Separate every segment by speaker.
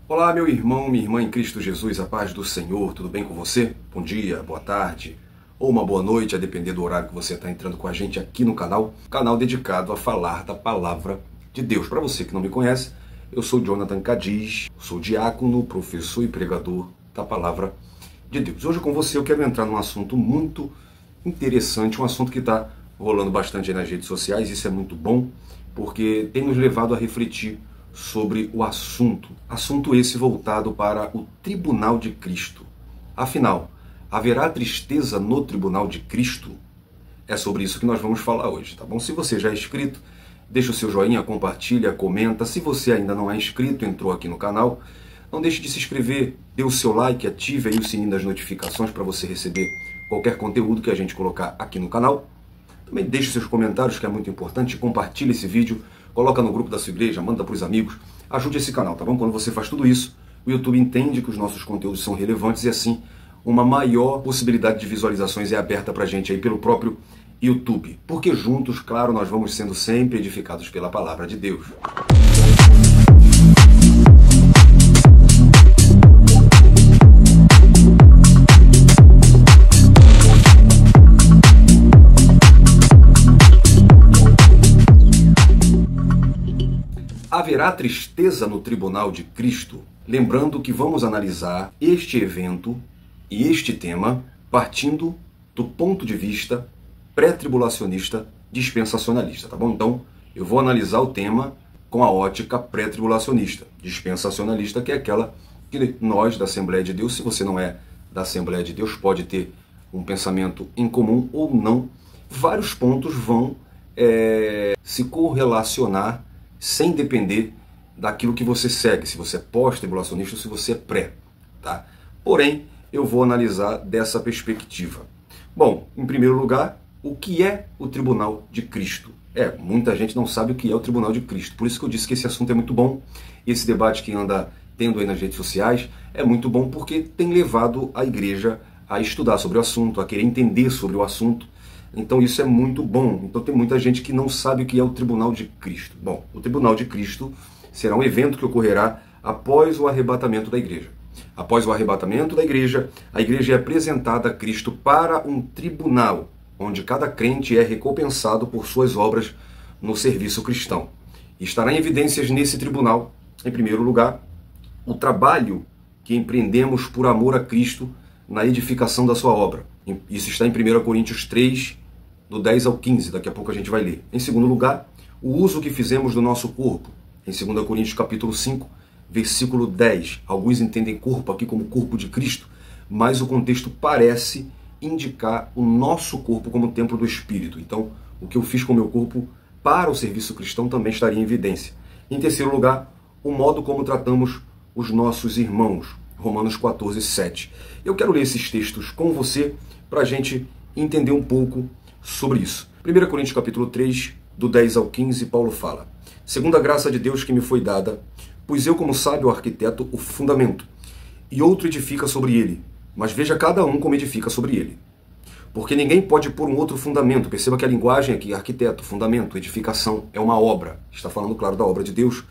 Speaker 1: Olá, meu irmão, minha irmã em Cristo Jesus, a paz do Senhor, tudo bem com você? Bom dia, boa tarde ou uma boa noite, a depender do horário que você está entrando com a gente aqui no canal dedicado a falar da palavra de Deus. Para você que não me conhece, eu sou Jonathan Cadiz, sou diácono, professor e pregador da palavra de Deus. Hoje com você eu quero entrar num assunto muito interessante, um assunto que está rolando bastante aí nas redes sociais. Isso é muito bom, porque tem nos levado a refletir sobre o assunto esse voltado para o tribunal de Cristo. Afinal, haverá tristeza no tribunal de Cristo? É sobre isso que nós vamos falar hoje, tá bom? Se você já é inscrito, deixa o seu joinha, compartilha, comenta. Se você ainda não é inscrito, entrou aqui no canal, não deixe de se inscrever, dê o seu like, ative aí o sininho das notificações para você receber qualquer conteúdo que a gente colocar aqui no canal. Também deixe seus comentários, que é muito importante, compartilhe esse vídeo, coloca no grupo da sua igreja, manda para os amigos, ajude esse canal, tá bom? Quando você faz tudo isso, o YouTube entende que os nossos conteúdos são relevantes e assim uma maior possibilidade de visualizações é aberta para a gente aí pelo próprio YouTube. Porque juntos, claro, nós vamos sendo sempre edificados pela palavra de Deus. Haverá tristeza no tribunal de Cristo? Lembrando que vamos analisar este evento e este tema partindo do ponto de vista pré-tribulacionista dispensacionalista, tá bom? Então, eu vou analisar o tema com a ótica pré-tribulacionista dispensacionalista, que é aquela que nós da Assembleia de Deus, se você não é da Assembleia de Deus, pode ter um pensamento em comum ou não, vários pontos vão se correlacionar sem depender daquilo que você segue, se você é pós-tribulacionista ou se você é pré, tá? Porém, eu vou analisar dessa perspectiva. Bom, em primeiro lugar, o que é o Tribunal de Cristo? Muita gente não sabe o que é o Tribunal de Cristo, por isso que eu disse que esse assunto é muito bom, esse debate que anda tendo aí nas redes sociais é muito bom porque tem levado a igreja a estudar sobre o assunto, a querer entender sobre o assunto. Então isso é muito bom. Então tem muita gente que não sabe o que é o Tribunal de Cristo. Bom, o Tribunal de Cristo será um evento que ocorrerá após o arrebatamento da igreja. Após o arrebatamento da igreja, a igreja é apresentada a Cristo para um tribunal, onde cada crente é recompensado por suas obras no serviço cristão. E estará em evidências nesse tribunal, em primeiro lugar, o trabalho que empreendemos por amor a Cristo na edificação da sua obra. Isso está em 1 Coríntios 3, do 10 ao 15, daqui a pouco a gente vai ler. Em segundo lugar, o uso que fizemos do nosso corpo, em 2 Coríntios capítulo 5, versículo 10. Alguns entendem corpo aqui como corpo de Cristo, mas o contexto parece indicar o nosso corpo como templo do Espírito. Então, o que eu fiz com o meu corpo para o serviço cristão também estaria em evidência. Em terceiro lugar, o modo como tratamos os nossos irmãos, Romanos 14, 7. Eu quero ler esses textos com você para a gente entender um pouco sobre isso. 1 Coríntios capítulo 3, do 10 ao 15, Paulo fala: segundo a graça de Deus que me foi dada, pus eu como sábio arquiteto o fundamento, e outro edifica sobre ele, mas veja cada um como edifica sobre ele. Porque ninguém pode pôr um outro fundamento. Perceba que a linguagem aqui, arquiteto, fundamento, edificação, é uma obra. Está falando, claro, da obra de Deus,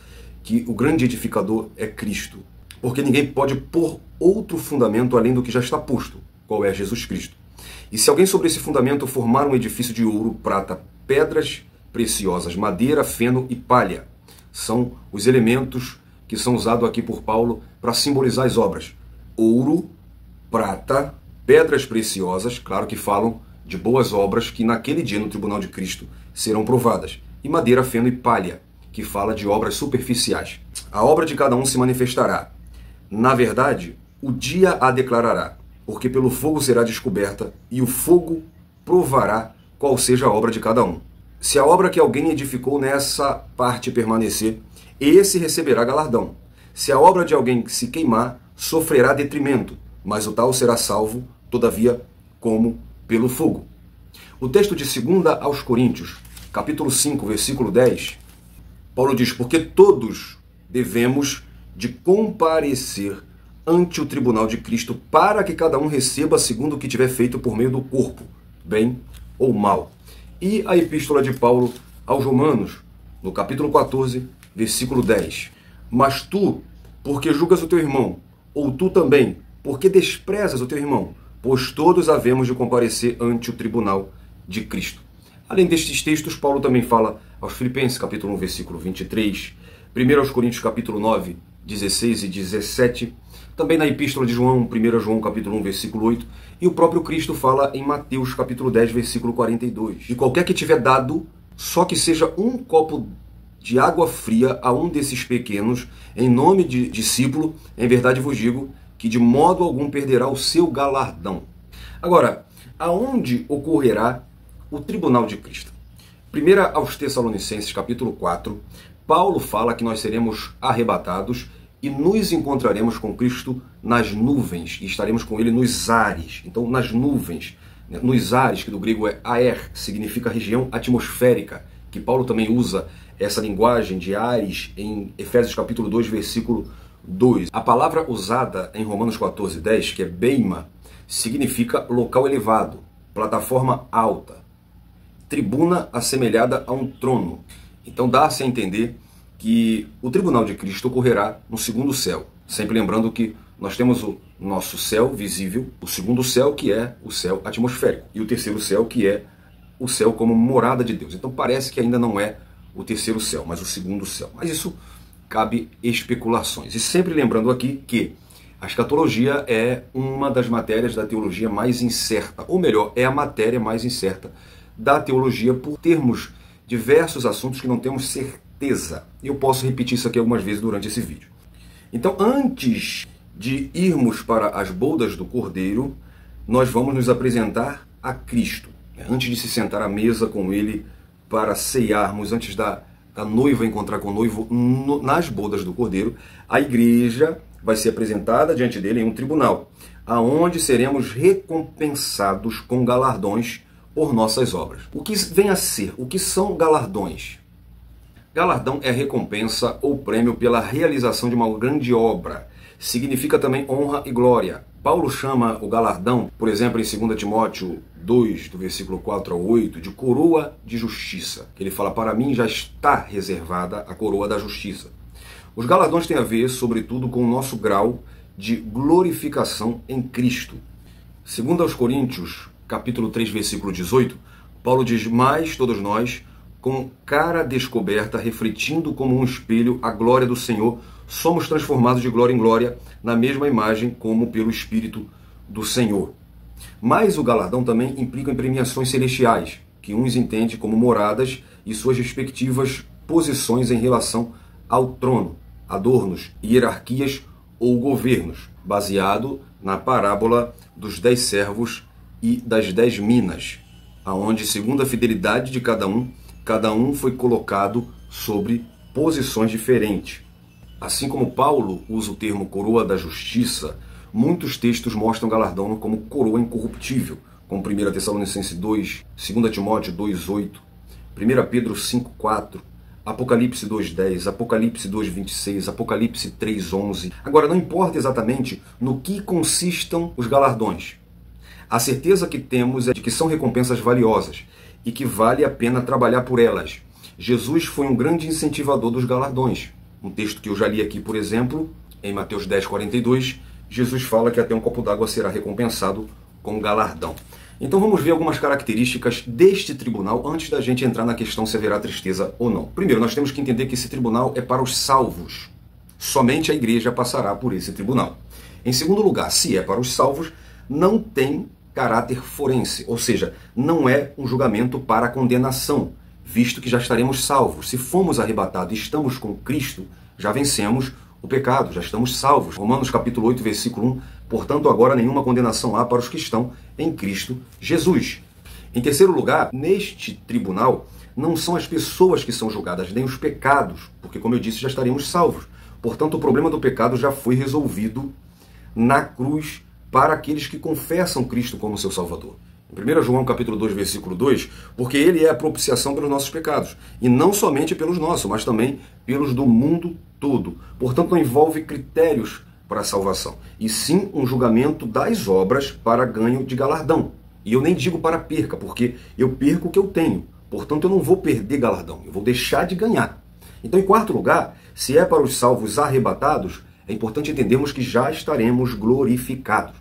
Speaker 1: que o grande edificador é Cristo. Porque ninguém pode pôr outro fundamento além do que já está posto, qual é Jesus Cristo. E se alguém sobre esse fundamento formar um edifício de ouro, prata, pedras preciosas, madeira, feno e palha, são os elementos que são usados aqui por Paulo para simbolizar as obras. Ouro, prata, pedras preciosas, claro que falam de boas obras que naquele dia no Tribunal de Cristo serão provadas. E madeira, feno e palha, que fala de obras superficiais. A obra de cada um se manifestará. Na verdade, o dia a declarará, porque pelo fogo será descoberta, e o fogo provará qual seja a obra de cada um. Se a obra que alguém edificou nessa parte permanecer, esse receberá galardão. Se a obra de alguém se queimar, sofrerá detrimento, mas o tal será salvo, todavia, como pelo fogo. O texto de 2 aos Coríntios, capítulo 5, versículo 10, Paulo diz: porque todos devemos de comparecer ante o tribunal de Cristo, para que cada um receba segundo o que tiver feito por meio do corpo, bem ou mal. E a epístola de Paulo aos Romanos, no capítulo 14, versículo 10. Mas tu porque julgas o teu irmão? Ou tu também, porque desprezas o teu irmão? Pois todos havemos de comparecer ante o tribunal de Cristo. Além destes textos, Paulo também fala aos Filipenses, capítulo 1, versículo 23, 1 aos Coríntios, capítulo 9, 16 e 17, também na Epístola de João, 1 João, capítulo 1, versículo 8, e o próprio Cristo fala em Mateus, capítulo 10, versículo 42. E qualquer que tiver dado, só que seja um copo de água fria a um desses pequenos, em nome de discípulo, em verdade vos digo, que de modo algum perderá o seu galardão. Agora, aonde ocorrerá o tribunal de Cristo? 1 aos Tessalonicenses, capítulo 4, Paulo fala que nós seremos arrebatados e nos encontraremos com Cristo nas nuvens, e estaremos com ele nos ares. Então, nas nuvens, nos ares, que do grego é aer, significa região atmosférica, que Paulo também usa essa linguagem de ares em Efésios capítulo 2, versículo 2. A palavra usada em Romanos 14, 10, que é beima, significa local elevado, plataforma alta, tribuna assemelhada a um trono. Então dá-se a entender que o tribunal de Cristo ocorrerá no segundo céu. Sempre lembrando que nós temos o nosso céu visível, o segundo céu, que é o céu atmosférico, e o terceiro céu, que é o céu como morada de Deus. Então parece que ainda não é o terceiro céu, mas o segundo céu. Mas isso cabe especulações. E sempre lembrando aqui que a escatologia é uma das matérias da teologia mais incerta, ou melhor, é a matéria mais incerta da teologia, por termos diversos assuntos que não temos certeza. Eu posso repetir isso aqui algumas vezes durante esse vídeo. Então, antes de irmos para as bodas do Cordeiro, nós vamos nos apresentar a Cristo. Antes de se sentar à mesa com ele para ceiarmos, antes da noiva encontrar com o noivo nas bodas do Cordeiro, a igreja vai ser apresentada diante dele em um tribunal, aonde seremos recompensados com galardões por nossas obras. O que vem a ser? O que são galardões? Galardão é recompensa ou prêmio pela realização de uma grande obra. Significa também honra e glória. Paulo chama o galardão, por exemplo, em 2 Timóteo 2, do versículo 4 ao 8, de coroa de justiça. Ele fala, para mim já está reservada a coroa da justiça. Os galardões têm a ver, sobretudo, com o nosso grau de glorificação em Cristo. Segundo aos Coríntios, capítulo 3, versículo 18, Paulo diz, mas todos nós, com cara descoberta, refletindo como um espelho a glória do Senhor, somos transformados de glória em glória, na mesma imagem como pelo Espírito do Senhor. Mas o galardão também implica em premiações celestiais, que uns entendem como moradas e suas respectivas posições em relação ao trono, adornos, hierarquias ou governos, baseado na parábola dos 10 servos e das 10 minas, aonde, segundo a fidelidade de cada um foi colocado sobre posições diferentes. Assim como Paulo usa o termo coroa da justiça, muitos textos mostram galardão como coroa incorruptível, como 1 Tessalonicenses 2, 2 Timóteo 2, 8, 1 Pedro 5, 4, Apocalipse 2, 10, Apocalipse 2, 26, Apocalipse 3, 11. Agora, não importa exatamente no que consistam os galardões. A certeza que temos é de que são recompensas valiosas e que vale a pena trabalhar por elas. Jesus foi um grande incentivador dos galardões. Um texto que eu já li aqui, por exemplo, em Mateus 10, 42, Jesus fala que até um copo d'água será recompensado com galardão. Então vamos ver algumas características deste tribunal antes da gente entrar na questão se haverá tristeza ou não. Primeiro, nós temos que entender que esse tribunal é para os salvos. Somente a igreja passará por esse tribunal. Em segundo lugar, se é para os salvos, não tem caráter forense, ou seja, não é um julgamento para condenação, visto que já estaremos salvos. Se fomos arrebatados e estamos com Cristo, já vencemos o pecado, já estamos salvos. Romanos capítulo 8, versículo 1, portanto agora nenhuma condenação há para os que estão em Cristo Jesus. Em terceiro lugar, neste tribunal, não são as pessoas que são julgadas, nem os pecados, porque como eu disse, já estaremos salvos. Portanto, o problema do pecado já foi resolvido na cruz para aqueles que confessam Cristo como seu Salvador. Em 1 João capítulo 2, versículo 2, porque ele é a propiciação pelos nossos pecados, e não somente pelos nossos, mas também pelos do mundo todo. Portanto, não envolve critérios para a salvação, e sim um julgamento das obras para ganho de galardão. E eu nem digo para perca, porque eu perco o que eu tenho. Portanto, eu não vou perder galardão, eu vou deixar de ganhar. Então, em quarto lugar, se é para os salvos arrebatados, é importante entendermos que já estaremos glorificados.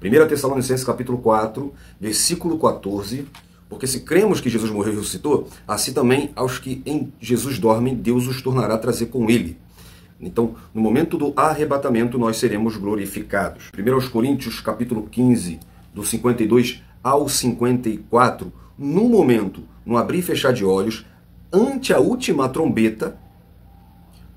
Speaker 1: 1 Tessalonicenses capítulo 4, versículo 14, porque se cremos que Jesus morreu e ressuscitou, assim também aos que em Jesus dormem, Deus os tornará a trazer com ele. Então, no momento do arrebatamento, nós seremos glorificados. 1 Coríntios capítulo 15, do 52 ao 54, no momento, no abrir e fechar de olhos, ante a última trombeta,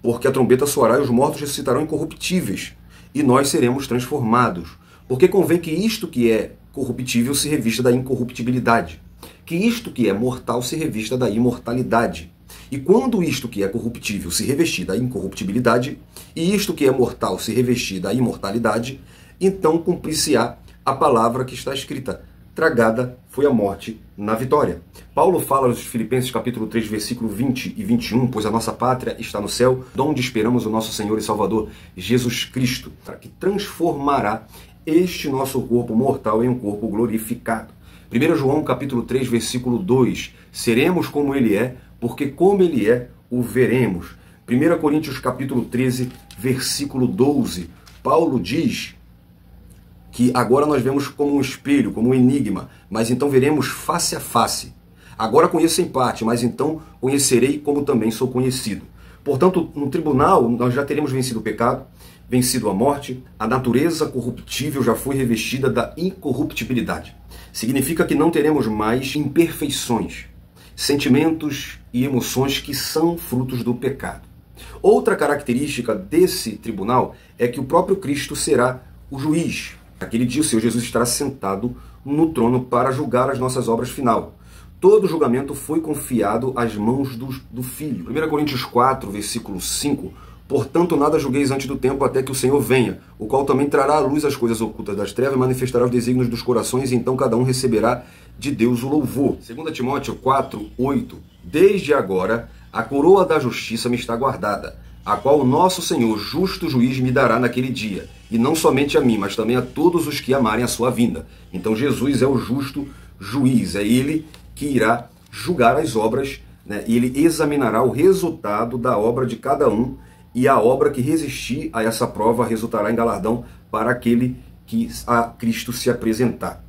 Speaker 1: porque a trombeta soará e os mortos ressuscitarão incorruptíveis, e nós seremos transformados. Porque convém que isto que é corruptível se revista da incorruptibilidade, que isto que é mortal se revista da imortalidade. E quando isto que é corruptível se revestir da incorruptibilidade, e isto que é mortal se revestir da imortalidade, então cumprir-se-á a palavra que está escrita: tragada foi a morte na vitória. Paulo fala nos Filipenses capítulo 3, versículo 20 e 21, pois a nossa pátria está no céu, donde esperamos o nosso Senhor e Salvador Jesus Cristo, que transformará este nosso corpo mortal em um corpo glorificado. 1 João capítulo 3, versículo 2, seremos como ele é, porque como ele é, o veremos. 1 Coríntios capítulo 13, versículo 12, Paulo diz que agora nós vemos como um espelho, como um enigma, mas então veremos face a face. Agora conheço em parte, mas então conhecerei como também sou conhecido. Portanto, no tribunal nós já teremos vencido o pecado, vencido a morte, a natureza corruptível já foi revestida da incorruptibilidade. Significa que não teremos mais imperfeições, sentimentos e emoções que são frutos do pecado. Outra característica desse tribunal é que o próprio Cristo será o juiz. Aquele dia o Senhor Jesus estará sentado no trono para julgar as nossas obras final. Todo julgamento foi confiado às mãos do Filho. 1 Coríntios 4, versículo 5, portanto nada julgueis antes do tempo até que o Senhor venha, o qual também trará à luz as coisas ocultas das trevas e manifestará os desígnios dos corações, e então cada um receberá de Deus o louvor. 2 Timóteo 4, 8, desde agora a coroa da justiça me está guardada, a qual o nosso Senhor, justo juiz, me dará naquele dia, e não somente a mim, mas também a todos os que amarem a sua vinda. Então Jesus é o justo juiz, é ele que irá julgar as obras, né? E ele examinará o resultado da obra de cada um, e a obra que resistir a essa prova resultará em galardão para aquele que a Cristo se apresentar.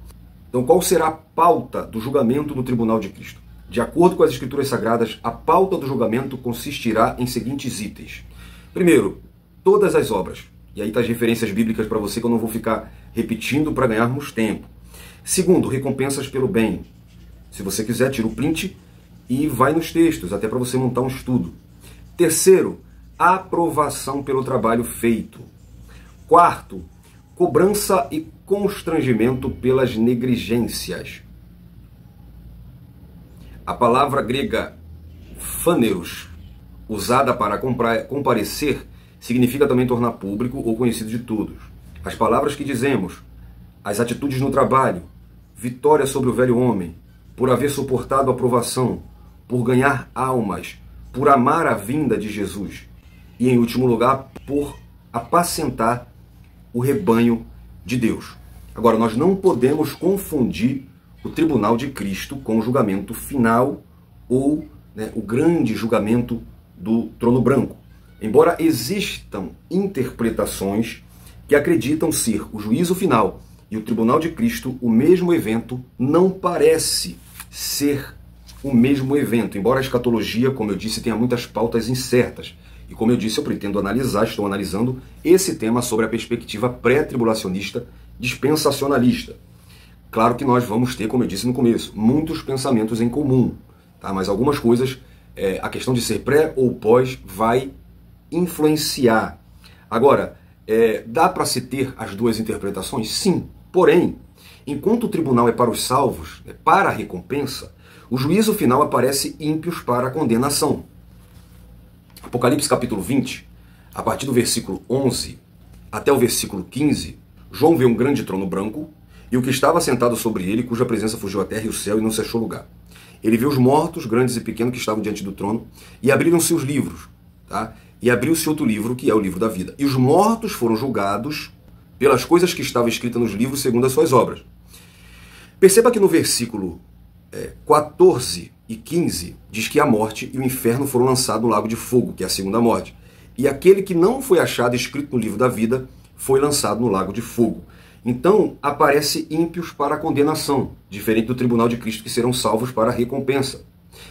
Speaker 1: Então, qual será a pauta do julgamento no tribunal de Cristo? De acordo com as Escrituras Sagradas, a pauta do julgamento consistirá em seguintes itens. Primeiro, todas as obras. E aí está as referências bíblicas para você que eu não vou ficar repetindo para ganharmos tempo. Segundo, recompensas pelo bem. Se você quiser, tira o print e vai nos textos, até para você montar um estudo. Terceiro, aprovação pelo trabalho feito. Quarto, cobrança e constrangimento pelas negligências. A palavra grega phaneros, usada para comparecer, significa também tornar público ou conhecido de todos. As palavras que dizemos, as atitudes no trabalho, vitória sobre o velho homem, por haver suportado a provação, por ganhar almas, por amar a vinda de Jesus e, em último lugar, por apacentar o rebanho de Deus. Agora, nós não podemos confundir o tribunal de Cristo com o julgamento final ou, né, o grande julgamento do trono branco. Embora existam interpretações que acreditam ser o juízo final e o tribunal de Cristo o mesmo evento, não parece ser o mesmo evento, embora a escatologia, como eu disse, tenha muitas pautas incertas. E como eu disse, eu pretendo estou analisando esse tema sobre a perspectiva pré-tribulacionista dispensacionalista. Claro que nós vamos ter, como eu disse no começo, muitos pensamentos em comum, tá? Mas algumas coisas, a questão de ser pré ou pós vai influenciar. Agora, dá para se ter as duas interpretações? Sim. Porém, enquanto o tribunal é para os salvos, para a recompensa, o juízo final aparece ímpios para a condenação. Apocalipse capítulo 20, a partir do versículo 11 até o versículo 15, João vê um grande trono branco e o que estava sentado sobre ele, cuja presença fugiu a terra e o céu e não se achou lugar. Ele viu os mortos, grandes e pequenos, que estavam diante do trono, e abriram-se os livros, tá? E abriu-se outro livro, que é o livro da vida. E os mortos foram julgados pelas coisas que estavam escritas nos livros segundo as suas obras. Perceba que no versículo 14 e 15 diz que a morte e o inferno foram lançados no lago de fogo, que é a segunda morte. e aquele que não foi achado escrito no livro da vida foi lançado no lago de fogo. Então, aparece ímpios para a condenação, diferente do tribunal de Cristo, que serão salvos para a recompensa.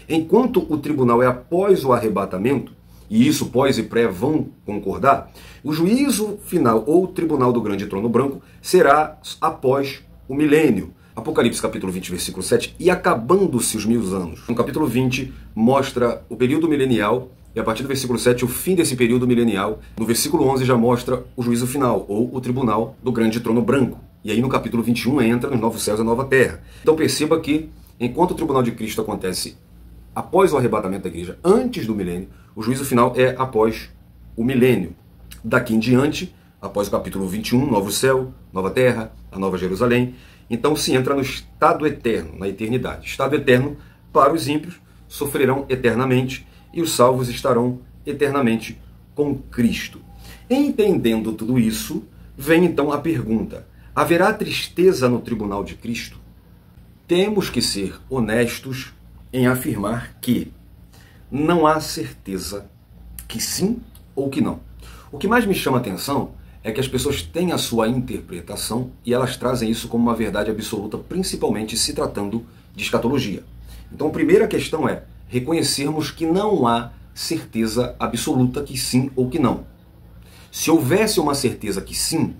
Speaker 1: Enquanto o tribunal é após o arrebatamento, e isso pós e pré vão concordar, o juízo final ou o tribunal do grande trono branco será após o milênio. Apocalipse capítulo 20, versículo 7, e acabando-se os 1000 anos. No capítulo 20 mostra o período milenial, e a partir do versículo 7 o fim desse período milenial. No versículo 11 já mostra o juízo final, ou o tribunal do grande trono branco. E aí no capítulo 21 entra nos novos céus e a nova terra. Então perceba que, enquanto o tribunal de Cristo acontece após o arrebatamento da igreja, antes do milênio, o juízo final é após o milênio. Daqui em diante, após o capítulo 21, novo céu, nova terra, a nova Jerusalém, então se entra no estado eterno, na eternidade. Estado eterno para os ímpios, sofrerão eternamente, e os salvos estarão eternamente com Cristo. Entendendo tudo isso, vem então a pergunta: haverá tristeza no tribunal de Cristo? Temos que ser honestos em afirmar que não há certeza que sim ou que não. O que mais me chama a atenção é que as pessoas têm a sua interpretação e elas trazem isso como uma verdade absoluta, principalmente se tratando de escatologia. Então a primeira questão é reconhecermos que não há certeza absoluta que sim ou que não. Se houvesse uma certeza que sim,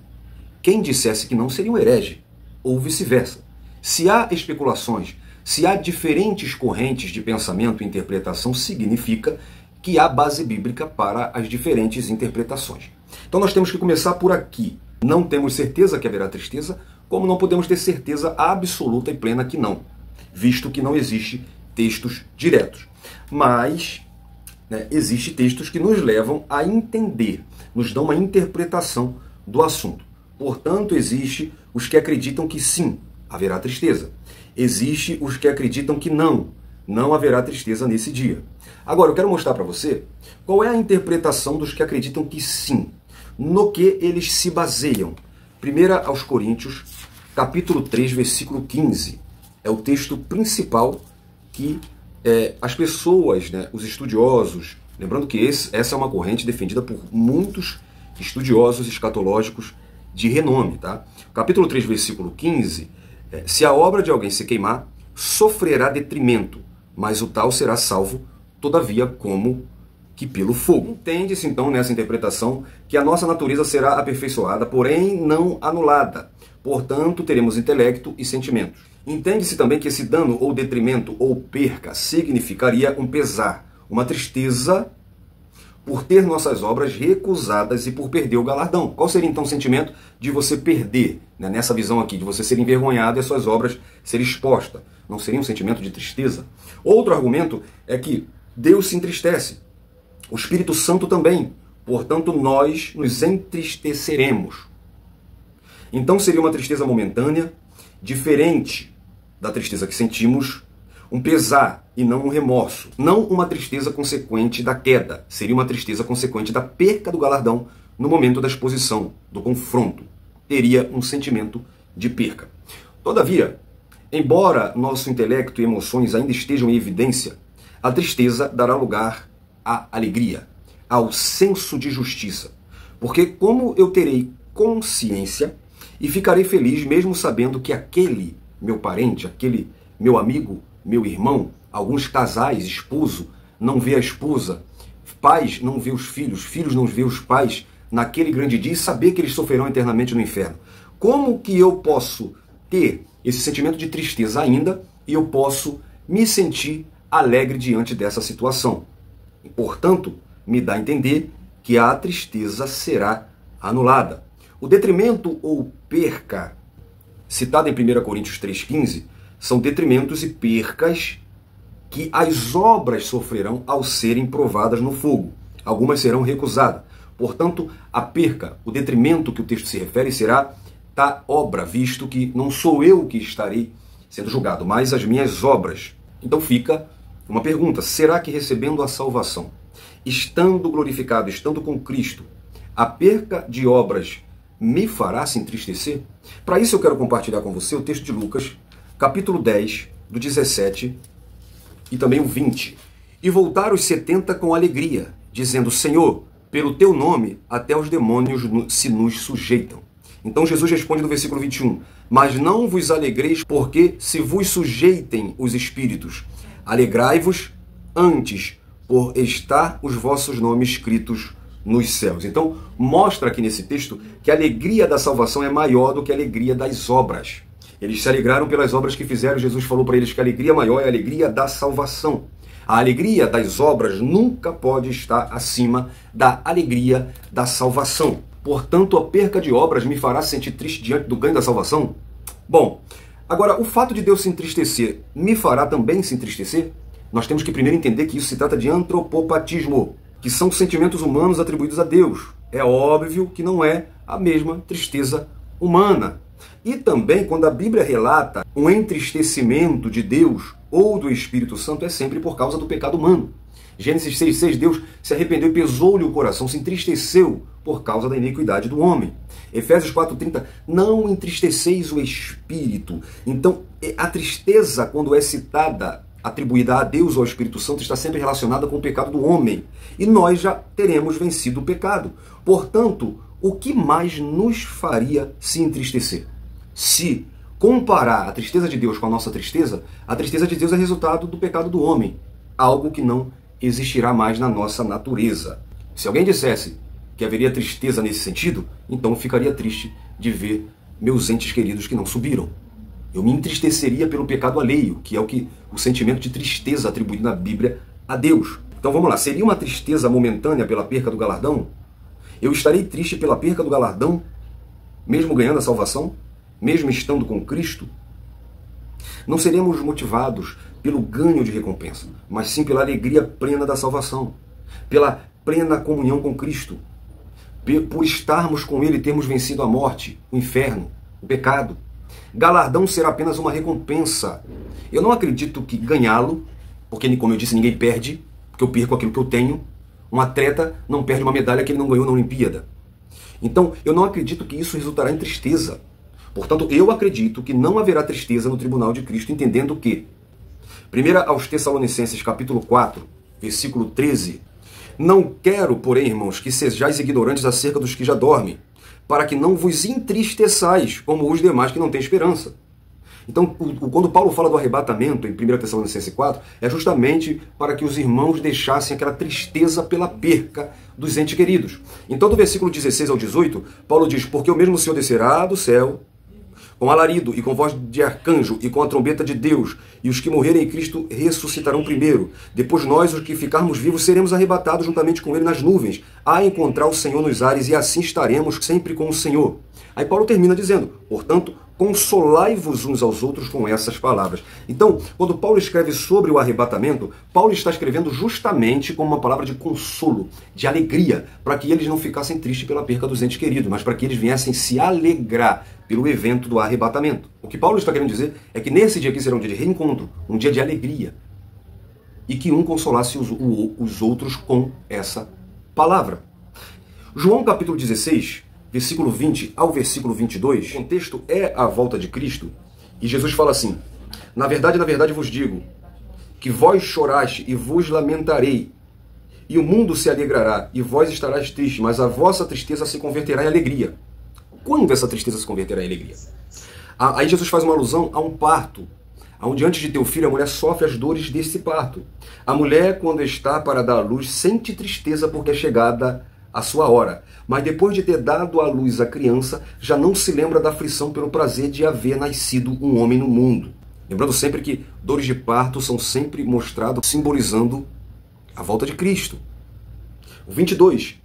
Speaker 1: quem dissesse que não seria um herege, ou vice-versa. Se há especulações, se há diferentes correntes de pensamento e interpretação, significa que há base bíblica para as diferentes interpretações. Então nós temos que começar por aqui. Não temos certeza que haverá tristeza, como não podemos ter certeza absoluta e plena que não, visto que não existe textos diretos. Mas existem textos que nos levam a entender, nos dão uma interpretação do assunto. Portanto, existe os que acreditam que sim, haverá tristeza. Existe os que acreditam que não haverá tristeza nesse dia. Agora, eu quero mostrar para você qual é a interpretação dos que acreditam que sim, no que eles se baseiam. 1 aos Coríntios, capítulo 3, versículo 15. É o texto principal que as pessoas, os estudiosos, lembrando que essa é uma corrente defendida por muitos estudiosos escatológicos de renome, tá? Capítulo 3, versículo 15, se a obra de alguém se queimar, sofrerá detrimento, mas o tal será salvo, todavia, como que pelo fogo. Entende-se então nessa interpretação que a nossa natureza será aperfeiçoada, porém não anulada. Portanto, teremos intelecto e sentimentos. Entende-se também que esse dano ou detrimento ou perca significaria um pesar, uma tristeza por ter nossas obras recusadas e por perder o galardão. Qual seria então o sentimento de você perder, nessa visão aqui, de você ser envergonhado e as suas obras serem expostas? Não seria um sentimento de tristeza? Outro argumento é que Deus se entristece, o Espírito Santo também, portanto nós nos entristeceremos. Então seria uma tristeza momentânea, diferente da tristeza que sentimos, um pesar e não um remorso. Não uma tristeza consequente da queda, seria uma tristeza consequente da perca do galardão no momento da exposição, do confronto. Teria um sentimento de perca. Todavia, embora nosso intelecto e emoções ainda estejam em evidência, a tristeza dará lugar à alegria, ao senso de justiça. Porque como eu terei consciência e ficarei feliz mesmo sabendo que aquele meu parente, aquele meu amigo, meu irmão, alguns casais, esposo, não vê a esposa, pais não vê os filhos, filhos não vê os pais naquele grande dia e saber que eles sofrerão eternamente no inferno. Como que eu posso ter esse sentimento de tristeza ainda e eu posso me sentir alegre diante dessa situação? E, portanto, me dá a entender que a tristeza será anulada. O detrimento ou perca, citado em 1 Coríntios 3,15, são detrimentos e percas que as obras sofrerão ao serem provadas no fogo. Algumas serão recusadas. Portanto, a perca, o detrimento que o texto se refere será da obra, visto que não sou eu que estarei sendo julgado, mas as minhas obras. Então fica uma pergunta: será que recebendo a salvação, estando glorificado, estando com Cristo, a perca de obras me fará se entristecer? Para isso eu quero compartilhar com você o texto de Lucas, capítulo 10, do 17 e também o 20. E voltaram os 70 com alegria, dizendo: Senhor, pelo teu nome até os demônios se nos sujeitam. Então Jesus responde no versículo 21, mas não vos alegreis porque se vos sujeitem os espíritos. Alegrai-vos antes por estar os vossos nomes escritos nos céus. Então mostra aqui nesse texto que a alegria da salvação é maior do que a alegria das obras. Eles se alegraram pelas obras que fizeram. Jesus falou para eles que a alegria maior é a alegria da salvação. A alegria das obras nunca pode estar acima da alegria da salvação. Portanto, a perca de obras me fará sentir triste diante do ganho da salvação? Bom, agora, o fato de Deus se entristecer me fará também se entristecer? Nós temos que primeiro entender que isso se trata de antropopatismo, que são sentimentos humanos atribuídos a Deus. É óbvio que não é a mesma tristeza humana. E também, quando a Bíblia relata um entristecimento de Deus ou do Espírito Santo, é sempre por causa do pecado humano. Gênesis 6,6, Deus se arrependeu e pesou-lhe o coração, se entristeceu por causa da iniquidade do homem. Efésios 4,30, não entristeceis o Espírito. Então, a tristeza, quando é citada, atribuída a Deus ou ao Espírito Santo, está sempre relacionada com o pecado do homem. E nós já teremos vencido o pecado. Portanto, o que mais nos faria se entristecer? Se comparar a tristeza de Deus com a nossa tristeza, a tristeza de Deus é resultado do pecado do homem, algo que não existirá mais na nossa natureza. Se alguém dissesse que haveria tristeza nesse sentido, então eu ficaria triste de ver meus entes queridos que não subiram. Eu me entristeceria pelo pecado alheio, que é o sentimento de tristeza atribuído na Bíblia a Deus. Então vamos lá, seria uma tristeza momentânea pela perca do galardão? Eu estarei triste pela perca do galardão, mesmo ganhando a salvação? Mesmo estando com Cristo? Não seremos motivados pelo ganho de recompensa, mas sim pela alegria plena da salvação, pela plena comunhão com Cristo, por estarmos com Ele e termos vencido a morte, o inferno, o pecado. Galardão será apenas uma recompensa. Eu não acredito que ganhá-lo, porque, como eu disse, ninguém perde, porque eu perco aquilo que eu tenho. Um atleta não perde uma medalha que ele não ganhou na Olimpíada. Então, eu não acredito que isso resultará em tristeza. Portanto, eu acredito que não haverá tristeza no tribunal de Cristo, entendendo que, 1 aos Tessalonicenses, capítulo 4, versículo 13, não quero, porém, irmãos, que sejais ignorantes acerca dos que já dormem, para que não vos entristeçais, como os demais que não têm esperança. Então, quando Paulo fala do arrebatamento, em 1 Tessalonicenses 4, é justamente para que os irmãos deixassem aquela tristeza pela perca dos entes queridos. Então, do versículo 16 ao 18, Paulo diz, porque o mesmo Senhor descerá do céu, com alarido e com voz de arcanjo e com a trombeta de Deus, e os que morrerem em Cristo ressuscitarão primeiro. Depois nós, os que ficarmos vivos, seremos arrebatados juntamente com Ele nas nuvens, a encontrar o Senhor nos ares, e assim estaremos sempre com o Senhor. Aí Paulo termina dizendo, portanto, consolai-vos uns aos outros com essas palavras. Então, quando Paulo escreve sobre o arrebatamento, Paulo está escrevendo justamente com uma palavra de consolo, de alegria, para que eles não ficassem tristes pela perca dos entes queridos, mas para que eles viessem se alegrar pelo evento do arrebatamento. O que Paulo está querendo dizer é que nesse dia aqui será um dia de reencontro, um dia de alegria, e que um consolasse os outros com essa palavra. João capítulo 16, versículo 20 ao versículo 22, o contexto é a volta de Cristo, e Jesus fala assim, na verdade vos digo, que vós choraste e vos lamentarei, e o mundo se alegrará, e vós estarás tristes, mas a vossa tristeza se converterá em alegria. Quando essa tristeza se converterá em alegria? Aí Jesus faz uma alusão a um parto, onde antes de ter o filho, a mulher sofre as dores desse parto. A mulher, quando está para dar à luz, sente tristeza porque é chegada a sua hora. Mas depois de ter dado à luz a criança, já não se lembra da aflição pelo prazer de haver nascido um homem no mundo. Lembrando sempre que dores de parto são sempre mostradas simbolizando a volta de Cristo. O 22.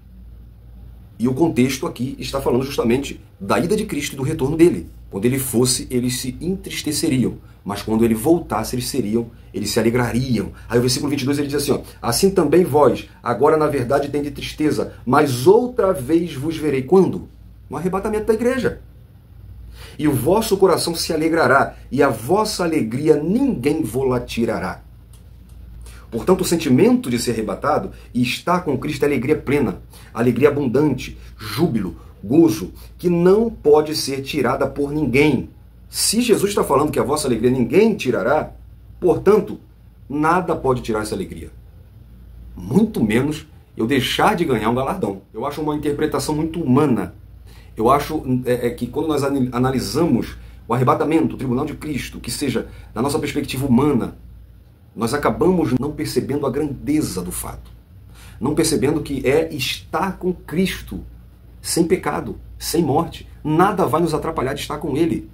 Speaker 1: E o contexto aqui está falando justamente da ida de Cristo e do retorno dele. Quando ele fosse, eles se entristeceriam. Mas quando ele voltasse, eles se alegrariam. Aí o versículo 22 ele diz assim, ó, assim também vós, agora na verdade tem de tristeza, mas outra vez vos verei. Quando? No arrebatamento da igreja. E o vosso coração se alegrará, e a vossa alegria ninguém vô-la tirará. Portanto, o sentimento de ser arrebatado e estar com Cristo é alegria plena, alegria abundante, júbilo, gozo, que não pode ser tirada por ninguém. Se Jesus está falando que a vossa alegria ninguém tirará, portanto, nada pode tirar essa alegria. Muito menos eu deixar de ganhar um galardão. Eu acho uma interpretação muito humana. Eu acho que quando nós analisamos o arrebatamento, o tribunal de Cristo, que seja da nossa perspectiva humana, nós acabamos não percebendo a grandeza do fato. Não percebendo que é estar com Cristo, sem pecado, sem morte. Nada vai nos atrapalhar de estar com Ele.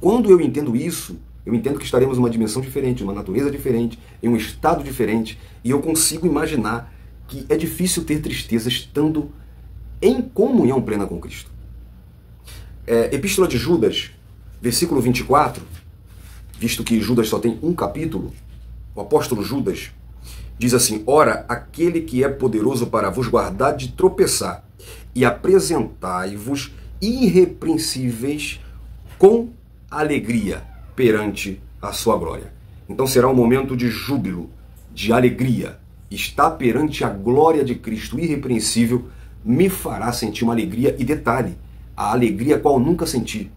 Speaker 1: Quando eu entendo isso, eu entendo que estaremos em uma dimensão diferente, uma natureza diferente, em um estado diferente, e eu consigo imaginar que é difícil ter tristeza estando em comunhão plena com Cristo. Epístola de Judas, versículo 24, visto que Judas só tem um capítulo, o apóstolo Judas diz assim: ora, aquele que é poderoso para vos guardar de tropeçar e apresentai-vos irrepreensíveis com alegria perante a sua glória. Então será um momento de júbilo, de alegria. Estar perante a glória de Cristo irrepreensível me fará sentir uma alegria, e detalhe, a alegria qual nunca senti.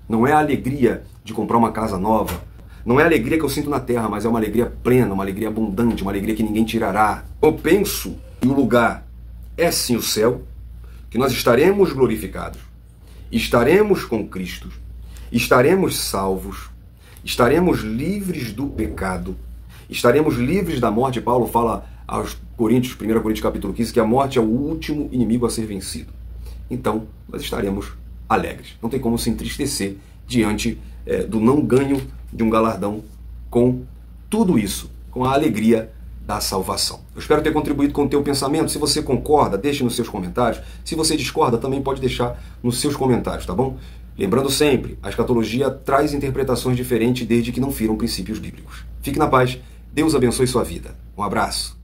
Speaker 1: Não é a alegria de comprar uma casa nova, não é a alegria que eu sinto na terra, mas é uma alegria plena, uma alegria abundante, uma alegria que ninguém tirará. Eu penso que o lugar é sim o céu, que nós estaremos glorificados, estaremos com Cristo, estaremos salvos, estaremos livres do pecado, estaremos livres da morte. Paulo fala aos Coríntios, 1 Coríntios capítulo 15, que a morte é o último inimigo a ser vencido. Então, nós estaremos alegres. Não tem como se entristecer diante do não ganho de um galardão com tudo isso, com a alegria da salvação. Eu espero ter contribuído com o teu pensamento. Se você concorda, deixe nos seus comentários. Se você discorda, também pode deixar nos seus comentários, tá bom? Lembrando sempre, a escatologia traz interpretações diferentes desde que não firam princípios bíblicos. Fique na paz. Deus abençoe sua vida. Um abraço.